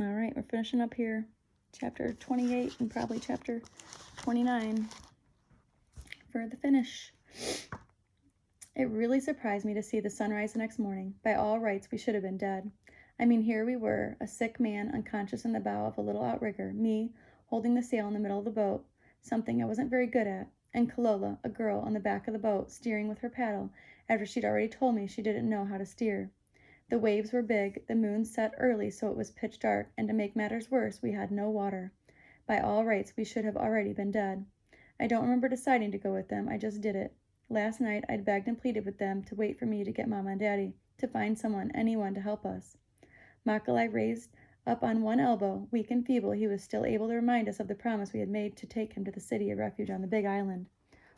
All right, we're finishing up here. Chapter 28 and probably chapter 29 for the finish. It really surprised me to see the sunrise the next morning. By all rights, we should have been dead. I mean, here we were, a sick man unconscious in the bow of a little outrigger, me holding the sail in the middle of the boat, something I wasn't very good at, and Kalola, a girl, on the back of the boat, steering with her paddle, after she'd already told me she didn't know how to steer. The waves were big, the moon set early so it was pitch dark, and to make matters worse, we had no water. By all rights, we should have already been dead. I don't remember deciding to go with them, I just did it. Last night, I'd begged and pleaded with them to wait for me to get Mama and Daddy, to find someone, anyone, to help us. Makalai raised up on one elbow. Weak and feeble, he was still able to remind us of the promise we had made to take him to the city of refuge on the Big Island.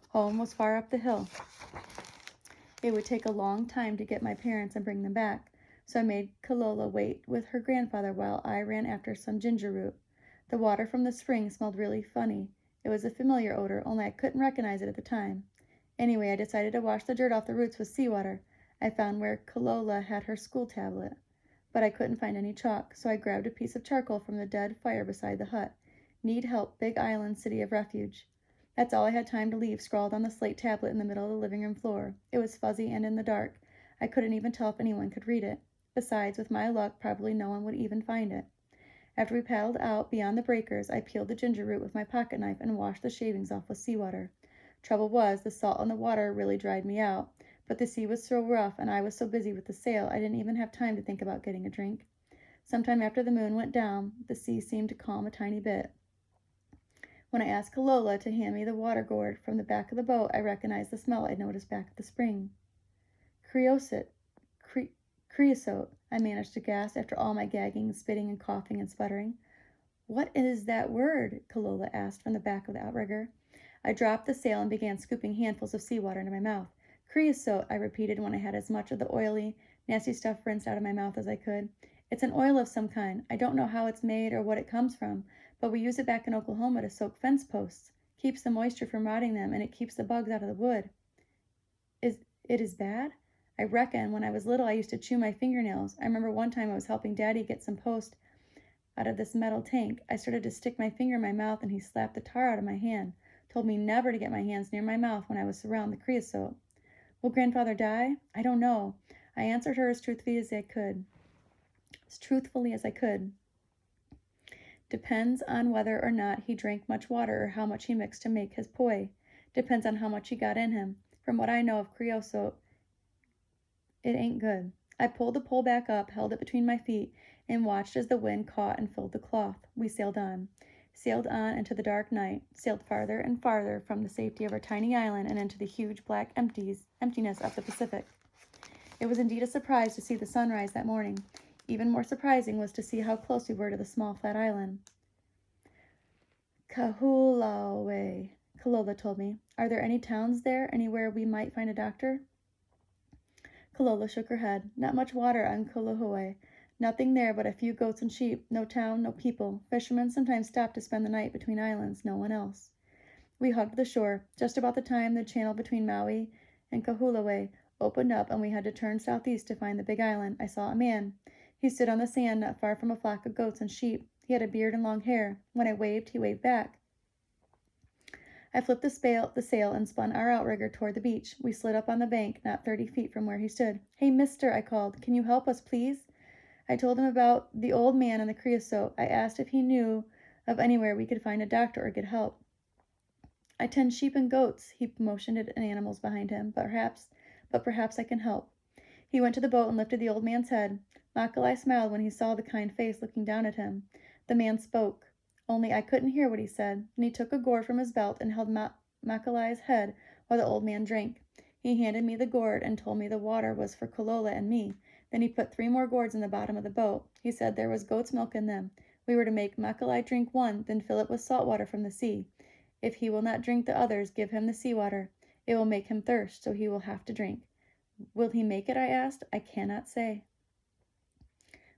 Home was far up the hill. It would take a long time to get my parents and bring them back, so I made Kalola wait with her grandfather while I ran after some ginger root. The water from the spring smelled really funny. It was a familiar odor, only I couldn't recognize it at the time. Anyway, I decided to wash the dirt off the roots with seawater. I found where Kalola had her school tablet, but I couldn't find any chalk, so I grabbed a piece of charcoal from the dead fire beside the hut. Need help, Big Island, City of Refuge. That's all I had time to leave scrawled on the slate tablet in the middle of the living room floor. It was fuzzy and in the dark. I couldn't even tell if anyone could read it. Besides, with my luck, probably no one would even find it. After we paddled out beyond the breakers, I peeled the ginger root with my pocket knife and washed the shavings off with seawater. Trouble was, the salt in the water really dried me out, but the sea was so rough and I was so busy with the sail I didn't even have time to think about getting a drink. Sometime after the moon went down, the sea seemed to calm a tiny bit. When I asked Kalola to hand me the water gourd from the back of the boat, I recognized the smell I'd noticed back at the spring. Creosote, I managed to gasp after all my gagging, spitting, and coughing and sputtering. What is that word? Kalola asked from the back of the outrigger. I dropped the sail and began scooping handfuls of seawater into my mouth. Creosote, I repeated when I had as much of the oily, nasty stuff rinsed out of my mouth as I could. It's an oil of some kind. I don't know how it's made or what it comes from, but we use it back in Oklahoma to soak fence posts. Keeps the moisture from rotting them, and it keeps the bugs out of the wood. It is bad? I reckon when I was little I used to chew my fingernails. I remember one time I was helping Daddy get some post out of this metal tank. I started to stick my finger in my mouth and he slapped the tar out of my hand. Told me never to get my hands near my mouth when I was around the creosote. Will Grandfather die? I don't know. I answered her as truthfully as I could. Depends on whether or not he drank much water or how much he mixed to make his poi. Depends on how much he got in him. From what I know of creosote, it ain't good. I pulled the pole back up, held it between my feet, and watched as the wind caught and filled the cloth. We sailed on into the dark night, sailed farther and farther from the safety of our tiny island and into the huge black emptiness of the Pacific. It was indeed a surprise to see the sunrise that morning. Even more surprising was to see how close we were to the small flat island. Kahulawe, Kalola told me. Are there any towns there, anywhere we might find a doctor? Kalola shook her head. Not much water on Kolohoe. Nothing there but a few goats and sheep. No town, no people. Fishermen sometimes stop to spend the night between islands. No one else. We hugged the shore. Just about the time the channel between Maui and Kahulawe opened up and we had to turn southeast to find the big island, I saw a man. He stood on the sand not far from a flock of goats and sheep. He had a beard and long hair. When I waved, he waved back. I flipped the sail and spun our outrigger toward the beach. We slid up on the bank, not 30 feet from where he stood. Hey, mister, I called. Can you help us, please? I told him about the old man and the creosote. I asked if he knew of anywhere we could find a doctor or get help. I tend sheep and goats, he motioned at animals behind him, but perhaps I can help. He went to the boat and lifted the old man's head. Makalai smiled when he saw the kind face looking down at him. The man spoke. Only I couldn't hear what he said. Then he took a gourd from his belt and held Makalai's head while the old man drank. He handed me the gourd and told me the water was for Kalola and me. Then he put 3 more gourds in the bottom of the boat. He said there was goat's milk in them. We were to make Makalai drink one, then fill it with salt water from the sea. If he will not drink the others, give him the seawater. It will make him thirst, so he will have to drink. Will he make it? I asked. I cannot say.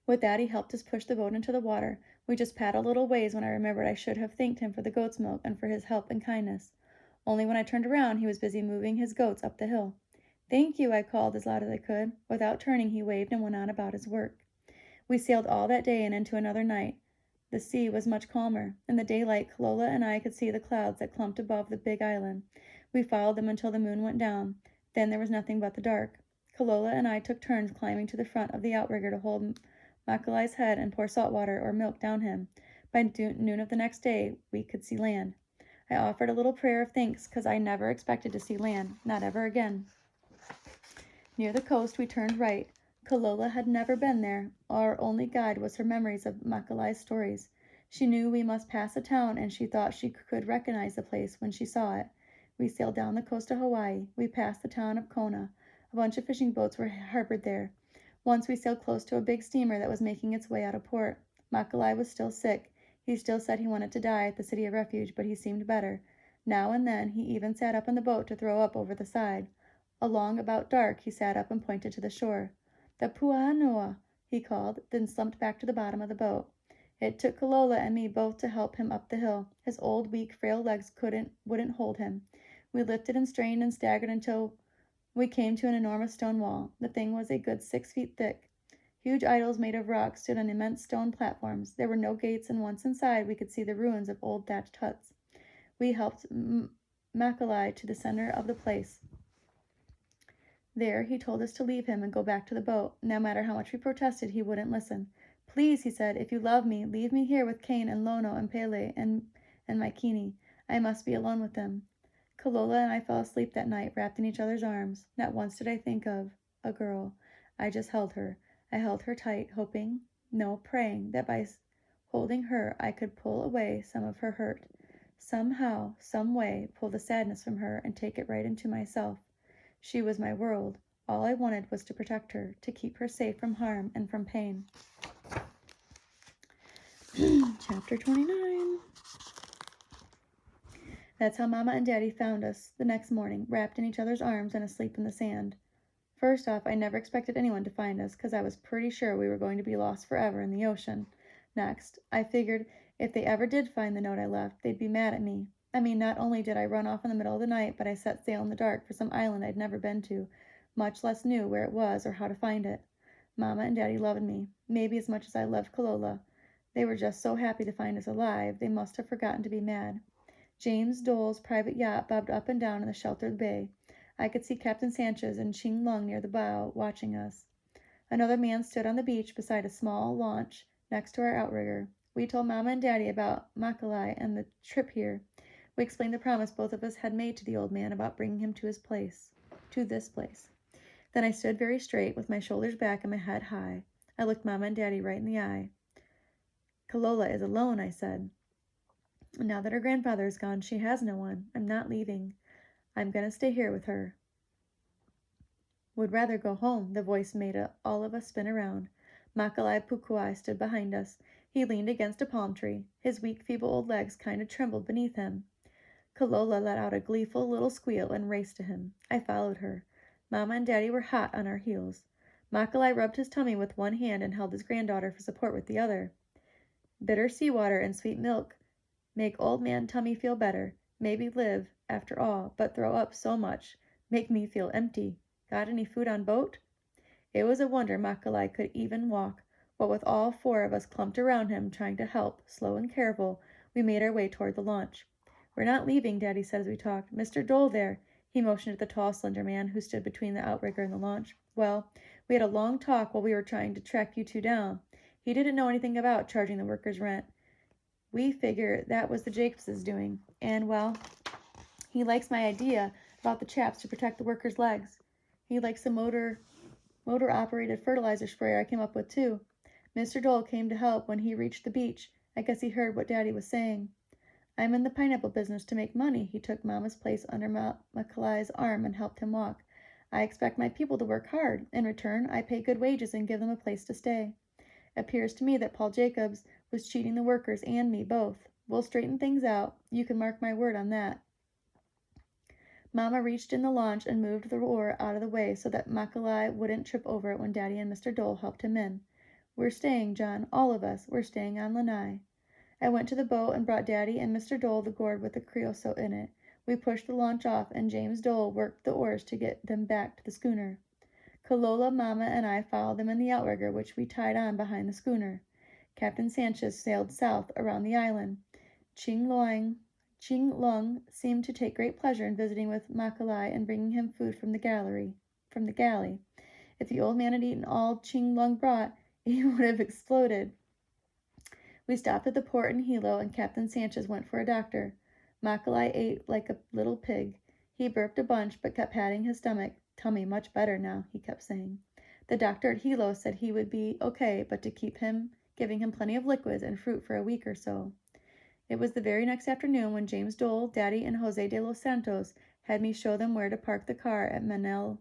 With that, he helped us push the boat into the water. We just paddled a little ways when I remembered I should have thanked him for the goat's milk and for his help and kindness. Only when I turned around, he was busy moving his goats up the hill. Thank you, I called as loud as I could. Without turning, he waved and went on about his work. We sailed all that day and into another night. The sea was much calmer. In the daylight, Kalola and I could see the clouds that clumped above the big island. We followed them until the moon went down. Then there was nothing but the dark. Kalola and I took turns climbing to the front of the outrigger to hold Makalai's head and pour salt water or milk down him. By noon of the next day, we could see land. I offered a little prayer of thanks because I never expected to see land, not ever again. Near the coast, we turned right. Kalola had never been there. Our only guide was her memories of Makalai's stories. She knew we must pass a town, and she thought she could recognize the place when she saw it. We sailed down the coast of Hawaii. We passed the town of Kona. A bunch of fishing boats were harbored there. Once we sailed close to a big steamer that was making its way out of port. Makalai was still sick. He still said he wanted to die at the city of refuge, but he seemed better. Now and then he even sat up in the boat to throw up over the side. Along about dark, he sat up and pointed to the shore. "The Puānua," he called, then slumped back to the bottom of the boat. It took Kalola and me both to help him up the hill. His old, weak, frail legs wouldn't hold him. We lifted and strained and staggered until we came to an enormous stone wall. The thing was a good 6 feet thick. Huge idols made of rock stood on immense stone platforms. There were no gates, and once inside, we could see the ruins of old thatched huts. We helped Makalai to the center of the place. There, he told us to leave him and go back to the boat. No matter how much we protested, he wouldn't listen. "Please," he said, "if you love me, leave me here with Kane and Lono and Pele and my Kini. I must be alone with them." Kalola and I fell asleep that night, wrapped in each other's arms. Not once did I think of a girl. I just held her. I held her tight, hoping, no, praying, that by holding her I could pull away some of her hurt. Somehow, some way, pull the sadness from her and take it right into myself. She was my world. All I wanted was to protect her, to keep her safe from harm and from pain. Chapter 29. That's how Mama and Daddy found us the next morning, wrapped in each other's arms and asleep in the sand. First off, I never expected anyone to find us, because I was pretty sure we were going to be lost forever in the ocean. Next, I figured if they ever did find the note I left, they'd be mad at me. I mean, not only did I run off in the middle of the night, but I set sail in the dark for some island I'd never been to, much less knew where it was or how to find it. Mama and Daddy loved me, maybe as much as I loved Kalola. They were just so happy to find us alive, they must have forgotten to be mad. James Dole's private yacht bobbed up and down in the sheltered bay. I could see Captain Sanchez and Ching Lung near the bow, watching us. Another man stood on the beach beside a small launch next to our outrigger. We told Mama and Daddy about Makalai and the trip here. We explained the promise both of us had made to the old man about bringing him to this place. Then I stood very straight, with my shoulders back and my head high. I looked Mama and Daddy right in the eye. "Kalola is alone," I said. "Now that her grandfather is gone, she has no one. I'm not leaving. I'm going to stay here with her." "Would rather go home." The voice made all of us spin around. Makalai Pukuai stood behind us. He leaned against a palm tree. His weak, feeble old legs kind of trembled beneath him. Kalola let out a gleeful little squeal and raced to him. I followed her. Mama and Daddy were hot on our heels. Makalai rubbed his tummy with one hand and held his granddaughter for support with the other. "Bitter seawater and sweet milk make old man tummy feel better. Maybe live, after all, but throw up so much. Make me feel empty. Got any food on boat?" It was a wonder Makalai could even walk. What with all 4 of us clumped around him, trying to help, slow and careful, we made our way toward the launch. "We're not leaving," Daddy said as we talked. "Mr. Dole there," he motioned at the tall, slender man who stood between the outrigger and the launch. "Well, we had a long talk while we were trying to track you 2 down. He didn't know anything about charging the workers' rent. We figure that was the Jacobses' doing. And, well, he likes my idea about the chaps to protect the workers' legs. He likes the motor-operated fertilizer sprayer I came up with, too. Mr. Dole came to help when he reached the beach. I guess he heard what Daddy was saying. I'm in the pineapple business to make money." He took Mama's place under Makalai's arm and helped him walk. "I expect my people to work hard. In return, I pay good wages and give them a place to stay. Appears to me that Paul Jacobs was cheating the workers and me both. We'll straighten things out. You can mark my word on that." Mama reached in the launch and moved the oar out of the way so that Makalai wouldn't trip over it when Daddy and Mr. Dole helped him in. "We're staying, John, all of us. We're staying on Lanai." I went to the boat and brought Daddy and Mr. Dole the gourd with the creosote in it. We pushed the launch off, and James Dole worked the oars to get them back to the schooner. Kalola, Mama, and I followed them in the outrigger, which we tied on behind the schooner. Captain Sanchez sailed south around the island. Ching Lung seemed to take great pleasure in visiting with Makalai and bringing him food from the galley. If the old man had eaten all Ching Lung brought, he would have exploded. We stopped at the port in Hilo, and Captain Sanchez went for a doctor. Makalai ate like a little pig. He burped a bunch, but kept patting his stomach. "Tummy much better now," he kept saying. The doctor at Hilo said he would be okay, but to keep giving him plenty of liquids and fruit for a week or so. It was the very next afternoon when James Dole, Daddy, and Jose de los Santos had me show them where to park the car at Manel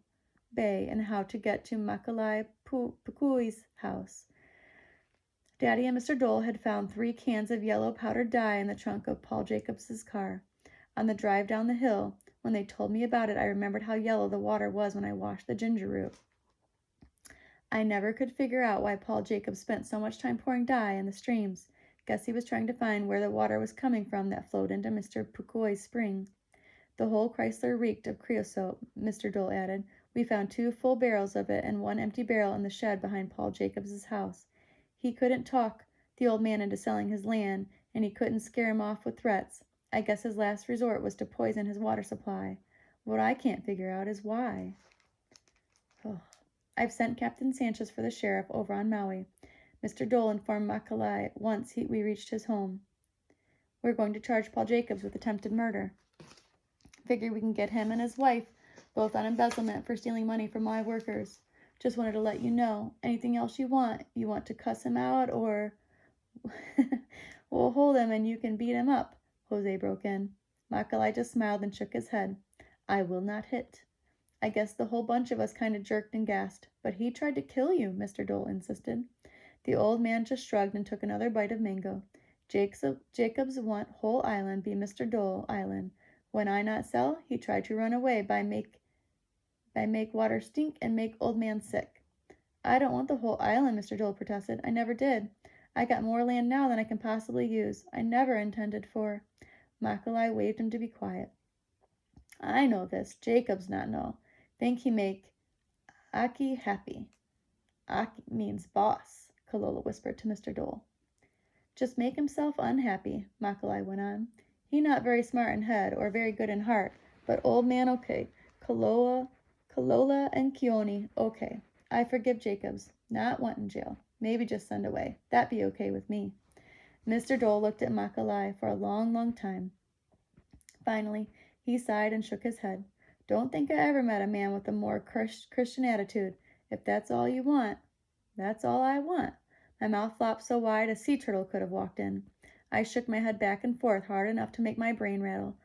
Bay and how to get to Makalai Pukui's house. Daddy and Mr. Dole had found 3 cans of yellow powdered dye in the trunk of Paul Jacobs's car. On the drive down the hill, when they told me about it, I remembered how yellow the water was when I washed the ginger root. I never could figure out why Paul Jacobs spent so much time pouring dye in the streams. Guess he was trying to find where the water was coming from that flowed into Mr. Pukui's spring. The whole Chrysler reeked of creosote, Mr. Dole added. We found 2 full barrels of it and 1 empty barrel in the shed behind Paul Jacobs's house. He couldn't talk the old man into selling his land, and he couldn't scare him off with threats. I guess his last resort was to poison his water supply. What I can't figure out is why. Oh. I've sent Captain Sanchez for the sheriff over on Maui. Mr. Dole informed Makalai once we reached his home. We're going to charge Paul Jacobs with attempted murder. Figure we can get him and his wife both on embezzlement for stealing money from my workers. Just wanted to let you know. Anything else you want? You want to cuss him out or... We'll hold him and you can beat him up, Jose broke in. Makalai just smiled and shook his head. I will not hit. I guess the whole bunch of us kind of jerked and gasped. But he tried to kill you, Mr. Dole insisted. The old man just shrugged and took another bite of mango. Jacobs want whole island be Mr. Dole Island. When I not sell, he tried to run away by make water stink and make old man sick. I don't want the whole island, Mr. Dole protested. I never did. I got more land now than I can possibly use. I never intended for... Makalai waved him to be quiet. I know this. Jacobs not know. Think he make Aki happy. Aki means boss, Kalola whispered to Mr. Dole. Just make himself unhappy, Makalai went on. He not very smart in head or very good in heart, but old man okay. Kalola and Keone okay. I forgive Jacobs. Not want in jail. Maybe just send away. That be okay with me. Mr. Dole looked at Makalai for a long, long time. Finally, he sighed and shook his head. Don't think I ever met a man with a more Christian attitude. If that's all you want, that's all I want. My mouth flopped so wide a sea turtle could have walked in. I shook my head back and forth hard enough to make my brain rattle.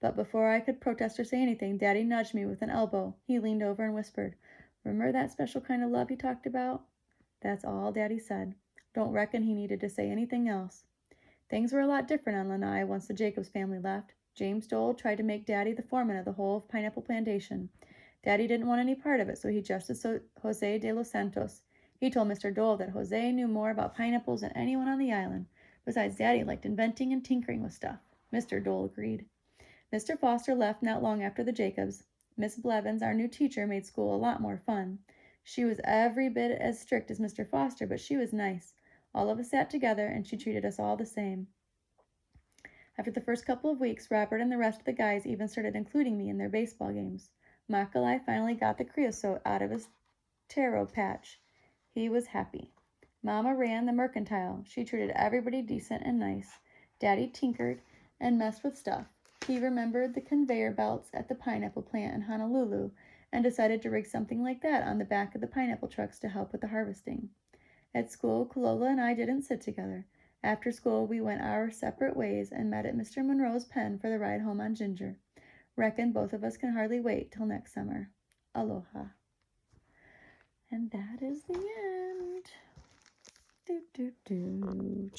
But before I could protest or say anything, Daddy nudged me with an elbow. He leaned over and whispered, Remember that special kind of love you talked about? That's all Daddy said. Don't reckon he needed to say anything else. Things were a lot different on Lanai once the Jacobs family left. James Dole tried to make Daddy the foreman of the whole pineapple plantation. Daddy didn't want any part of it, so he trusted Jose de los Santos. He told Mr. Dole that Jose knew more about pineapples than anyone on the island. Besides, Daddy liked inventing and tinkering with stuff. Mr. Dole agreed. Mr. Foster left not long after the Jacobs. Miss Blevins, our new teacher, made school a lot more fun. She was every bit as strict as Mr. Foster, but she was nice. All of us sat together, and she treated us all the same. After the first couple of weeks, Robert and the rest of the guys even started including me in their baseball games. Makalai finally got the creosote out of his taro patch. He was happy. Mama ran the mercantile. She treated everybody decent and nice. Daddy tinkered and messed with stuff. He remembered the conveyor belts at the pineapple plant in Honolulu and decided to rig something like that on the back of the pineapple trucks to help with the harvesting. At school, Kalola and I didn't sit together. After school, we went our separate ways and met at Mr. Monroe's pen for the ride home on Ginger. Reckon both of us can hardly wait till next summer. Aloha. And that is the end. Do, do, do.